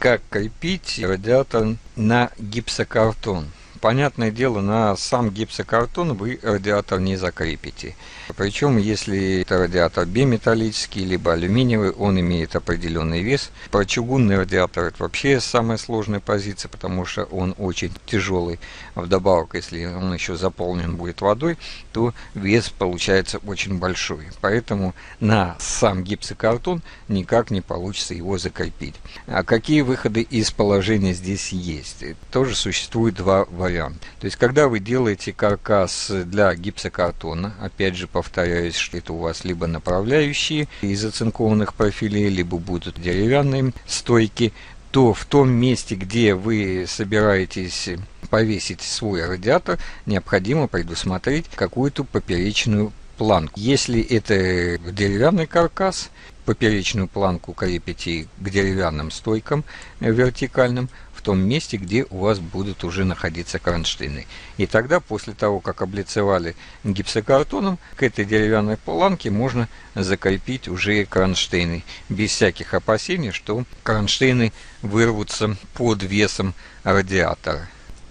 Как крепить радиатор на гипсокартон? Понятное дело, на сам гипсокартон вы радиатор не закрепите. Причем, если это радиатор биметаллический, либо алюминиевый, он имеет определенный вес. Про чугунный радиатор это вообще самая сложная позиция, потому что он очень тяжелый. Вдобавок, если он еще заполнен будет водой, то вес получается очень большой. Поэтому на сам гипсокартон никак не получится его закрепить. А какие выходы из положения здесь есть? Тоже существует два варианта. То есть, когда вы делаете каркас для гипсокартона, опять же повторяюсь, что это у вас либо направляющие из оцинкованных профилей, либо будут деревянные стойки, то в том месте, где вы собираетесь повесить свой радиатор, необходимо предусмотреть какую-то поперечную планку. Если это деревянный каркас, поперечную планку крепите к деревянным стойкам вертикальным в том месте, где у вас будут уже находиться кронштейны. И тогда, после того, как облицевали гипсокартоном, к этой деревянной планке можно закрепить уже кронштейны, без всяких опасений, что кронштейны вырвутся под весом радиатора.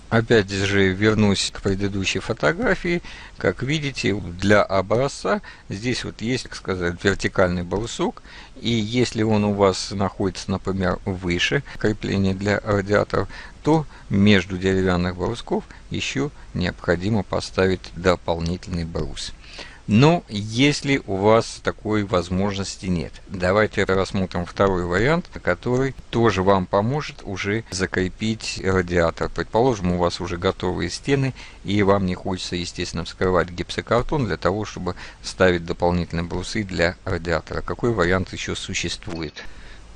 Опять же, вернусь к предыдущей фотографии. Как видите, для образца здесь вот есть, так сказать, вертикальный брусок. И если он у вас находится, например, выше крепления для радиаторов, то между деревянных брусков еще необходимо поставить дополнительный брус. Но если у вас такой возможности нет, давайте рассмотрим второй вариант, который тоже вам поможет уже закрепить радиатор. Предположим, у вас уже готовые стены, и вам не хочется, естественно, вскрывать гипсокартон для того, чтобы ставить дополнительные брусы для радиатора. Какой вариант еще существует?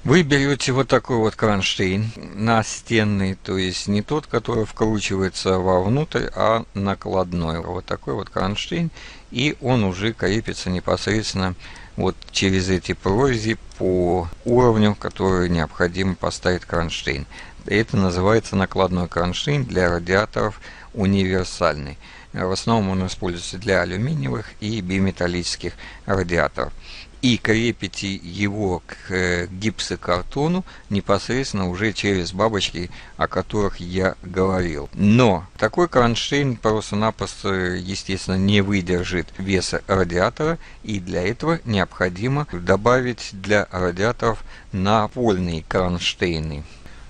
Вы берете вот такой вот кронштейн настенный, то есть не тот, который вкручивается вовнутрь, а накладной. Вот такой вот кронштейн, и он уже крепится непосредственно вот через эти прорези по уровню, который необходимо поставить кронштейн. Это называется накладной кронштейн для радиаторов универсальный. В основном он используется для алюминиевых и биметаллических радиаторов. И крепите его к гипсокартону непосредственно уже через бабочки, о которых я говорил. Но такой кронштейн просто-напросто, естественно, не выдержит веса радиатора, и для этого необходимо добавить для радиаторов напольные кронштейны.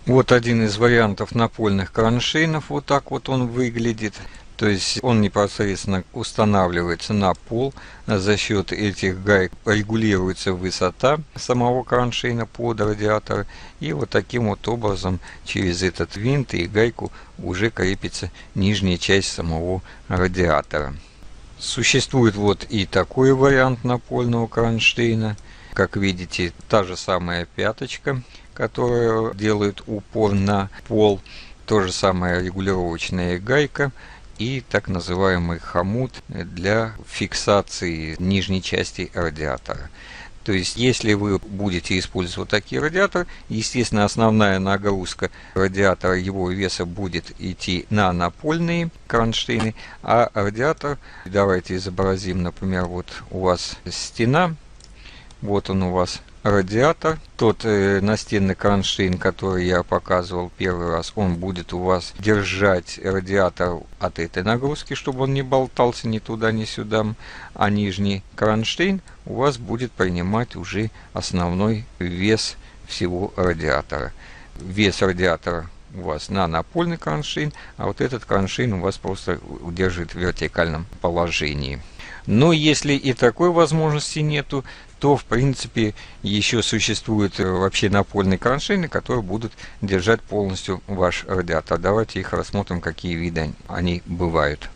Вот один из вариантов напольных кронштейнов, вот так вот он выглядит. То есть он непосредственно устанавливается на пол, за счет этих гаек регулируется высота самого кронштейна под радиатор, и вот таким вот образом через этот винт и гайку уже крепится нижняя часть самого радиатора. Существует вот и такой вариант напольного кронштейна. Как видите, та же самая пяточка, которая делает упор на пол, то же самое регулировочная гайка и так называемый хомут для фиксации нижней части радиатора. То есть, если вы будете использовать вот такие радиаторы, естественно, основная нагрузка радиатора, его веса будет идти на напольные кронштейны, а радиатор, давайте изобразим, например, вот у вас стена, вот он у вас радиатор, тот настенный кронштейн, который я показывал первый раз, он будет у вас держать радиатор от этой нагрузки, чтобы он не болтался ни туда, ни сюда, а нижний кронштейн у вас будет принимать уже основной вес всего радиатора. Вес радиатора у вас на напольный кронштейн, а вот этот кронштейн у вас просто удержит в вертикальном положении. Но если и такой возможности нету, то в принципе еще существуют вообще напольные кронштейны, которые будут держать полностью ваш радиатор. Давайте их рассмотрим, какие виды они бывают.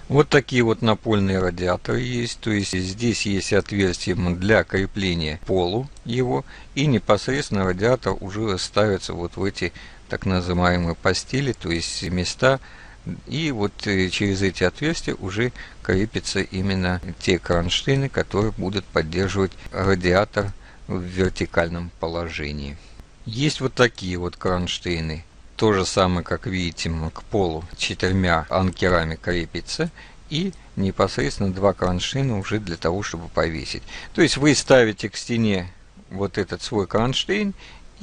Вот такие вот напольные радиаторы есть, то есть здесь есть отверстие для крепления полу его, и непосредственно радиатор уже ставится вот в эти так называемые постели, то есть места. И вот через эти отверстия уже крепятся именно те кронштейны, которые будут поддерживать радиатор в вертикальном положении. Есть вот такие вот кронштейны. То же самое, как видите, к полу 4 анкерами крепится. И непосредственно 2 кронштейна уже для того, чтобы повесить. То есть вы ставите к стене вот этот свой кронштейн,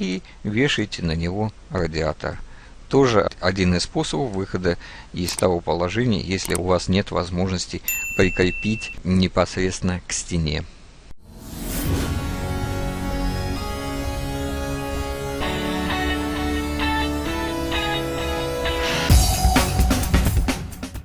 и вешаете на него радиатор. Тоже один из способов выхода из того положения, если у вас нет возможности прикрепить непосредственно к стене.